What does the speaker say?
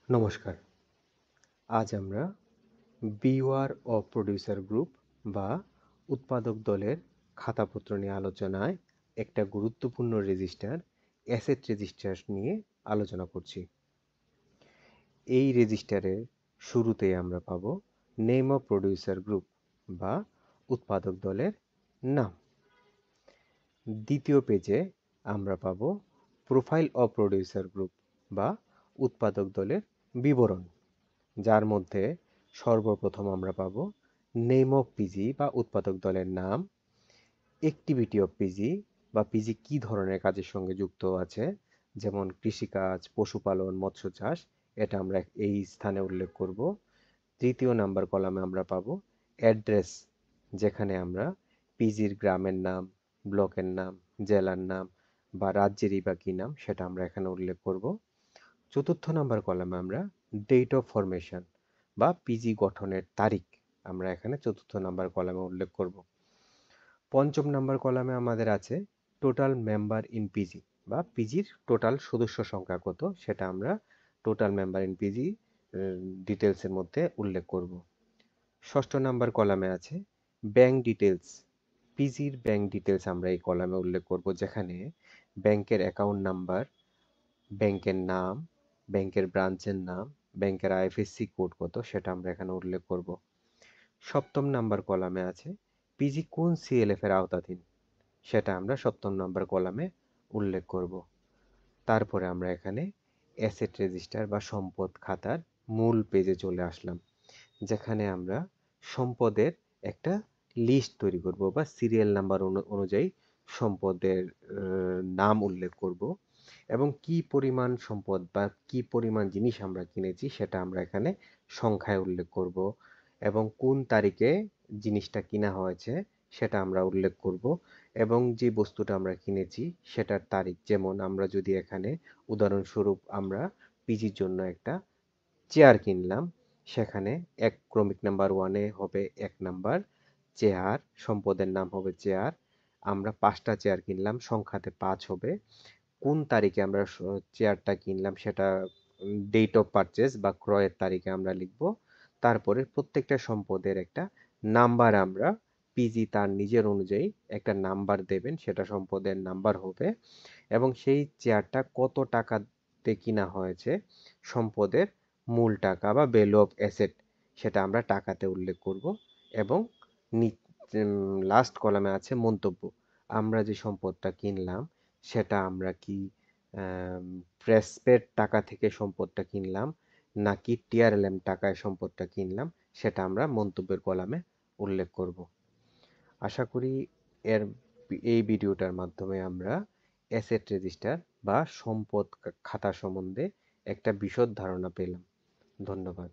নমস্কার। আজ আমরা বিওয়ার অফ প্রোডিউসার গ্রুপ বা উৎপাদক দলের খাতাপত্র নিয়ে আলোচনায় একটা গুরুত্বপূর্ণ রেজিস্টার অ্যাসেট রেজিস্টার নিয়ে আলোচনা করছি। এই রেজিস্টারের শুরুতেই আমরা পাব নেম অফ প্রোডিউসার গ্রুপ বা উৎপাদক দলের নাম। দ্বিতীয় পেজে আমরা পাব প্রোফাইল অফ প্রোডিউসার গ্রুপ বা উৎপাদক দলের বিবরণ, যার মধ্যে সর্বপ্রথম আমরা পাব নেম অফ পিজি বা উৎপাদক দলের নাম, অ্যাক্টিভিটি অফ পিজি বা পিজি কী ধরনের কাজের সঙ্গে যুক্ত আছে, যেমন কৃষিকাজ, পশুপালন, মৎস্য চাষ, এটা আমরা এই স্থানে উল্লেখ করব। তৃতীয় নাম্বার কলামে আমরা পাব অ্যাড্রেস, যেখানে আমরা পিজির গ্রামের নাম, ব্লকের নাম, জেলার নাম বা রাজ্যেরই বা কী নাম সেটা আমরা এখানে উল্লেখ করব। চতুর্থ নাম্বার কলামে আমরা ডেট অফ ফরমেশন বা পিজি গঠনের তারিখ আমরা এখানে চতুর্থ নাম্বার কলামে উল্লেখ করব। পঞ্চম নাম্বার কলামে আমাদের আছে টোটাল মেম্বার ইন পিজি বা পিজির টোটাল সদস্য সংখ্যা কত, সেটা আমরা টোটাল মেম্বার ইন পিজি ডিটেলসের মধ্যে উল্লেখ করব। ষষ্ঠ নাম্বার কলামে আছে ব্যাংক ডিটেলস, পিজির ব্যাংক ডিটেলস আমরা এই কলামে উল্লেখ করব, যেখানে ব্যাংকের অ্যাকাউন্ট নাম্বার, ব্যাংকের নাম, ব্যাংকের ব্রাঞ্চের নাম, ব্যাংকের আইএফএসসি কোড কত সেটা আমরা এখানে উল্লেখ করব। সপ্তম নাম্বার কলামে আছে পিজি কোন সিএলএফ এর আওতাধীন, সেটা আমরা সপ্তম নাম্বার কলামে উল্লেখ করব। তারপরে আমরা এখানে অ্যাসেট রেজিস্টার বা সম্পদ খাতার মূল পেজে চলে আসলাম, যেখানে আমরা সম্পদের একটা লিস্ট তৈরি করব বা সিরিয়াল নাম্বার অনুযায়ী সম্পদের নাম উল্লেখ করব এবং কি পরিমাণ সম্পদ বা কি পরিমাণ জিনিস আমরা কিনেছি সেটা আমরা এখানে সংখ্যায় উল্লেখ করব এবং কোন তারিখে জিনিসটা কিনা হয়েছে সেটা আমরা উল্লেখ করব এবং যে বস্তুটা আমরা কিনেছি সেটার তারিখ, যেমন আমরা যদি এখানে উদাহরণস্বরূপ আমরা পিজির জন্য একটা চেয়ার কিনলাম, সেখানে এক ক্রমিক নাম্বার 1-এ হবে 1 নাম্বার চেয়ার, সম্পদের নাম হবে চেয়ার। আমরা 5টা চেয়ার কিনলাম, সংখ্যাতে 5 হবে। কোন তারিখে আমরা চেয়ারটা কিনলাম সেটা ডেট অফ পারচেজ বা ক্রয়ের তারিখে আমরা লিখব। তারপরে প্রত্যেকটা সম্পদের একটা নাম্বার আমরা পিজি তার নিজের অনুযায়ী একটা নাম্বার দেবেন, সেটা সম্পদের নাম্বার হবে এবং সেই চেয়ারটা কত টাকাতে কিনা হয়েছে সম্পদের মূল টাকা বা ভ্যালু অফ অ্যাসেট সেটা আমরা টাকাতে উল্লেখ করব এবং লাস্ট কলামে আছে মন্তব্য, আমরা যে সম্পদটা কিনলাম সেটা আমরা কি প্রেসপেড টাকা থেকে সম্পদটা কিনলাম নাকি টিআরএলএম টাকায় সম্পদটা কিনলাম সেটা আমরা মন্তব্যের কলামে উল্লেখ করব। আশা করি এই ভিডিওটার মাধ্যমে আমরা অ্যাসেট রেজিস্টার বা সম্পদ খাতা সম্বন্ধে একটা বিশদ ধারণা পেলাম। ধন্যবাদ।